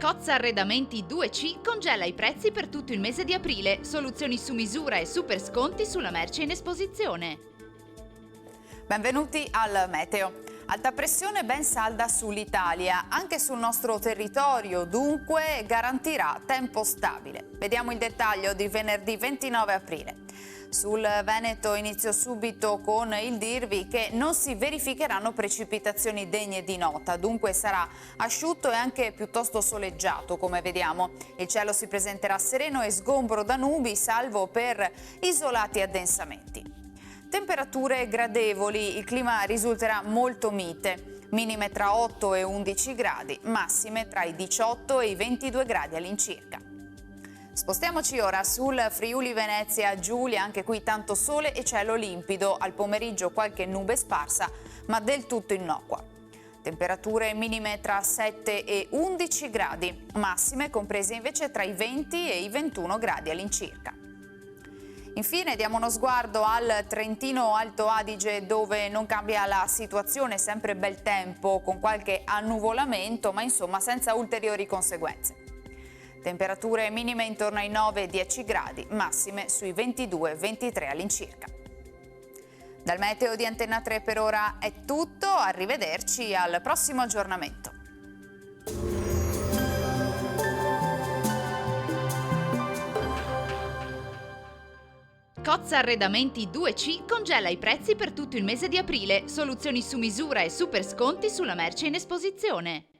Cozza Arredamenti 2C congela i prezzi per tutto il mese di aprile, soluzioni su misura e super sconti sulla merce in esposizione. Benvenuti al Meteo. Alta pressione ben salda sull'Italia, anche sul nostro territorio, dunque garantirà tempo stabile. Vediamo il dettaglio di venerdì 29 aprile. Sul Veneto inizio subito con il dirvi che non si verificheranno precipitazioni degne di nota, dunque sarà asciutto e anche piuttosto soleggiato, come vediamo. Il cielo si presenterà sereno e sgombro da nubi, salvo per isolati addensamenti. Temperature gradevoli, il clima risulterà molto mite, minime tra 8 e 11 gradi, massime tra i 18 e i 22 gradi all'incirca. Spostiamoci ora sul Friuli Venezia Giulia, anche qui tanto sole e cielo limpido, al pomeriggio qualche nube sparsa ma del tutto innocua. Temperature minime tra 7 e 11 gradi, massime comprese invece tra i 20 e i 21 gradi all'incirca. Infine diamo uno sguardo al Trentino Alto Adige, dove non cambia la situazione, sempre bel tempo con qualche annuvolamento ma insomma senza ulteriori conseguenze. Temperature minime intorno ai 9-10 gradi, massime sui 22-23 all'incirca. Dal meteo di Antenna 3 per ora è tutto, arrivederci al prossimo aggiornamento. Cozza Arredamenti 2C congela i prezzi per tutto il mese di aprile, soluzioni su misura e super sconti sulla merce in esposizione.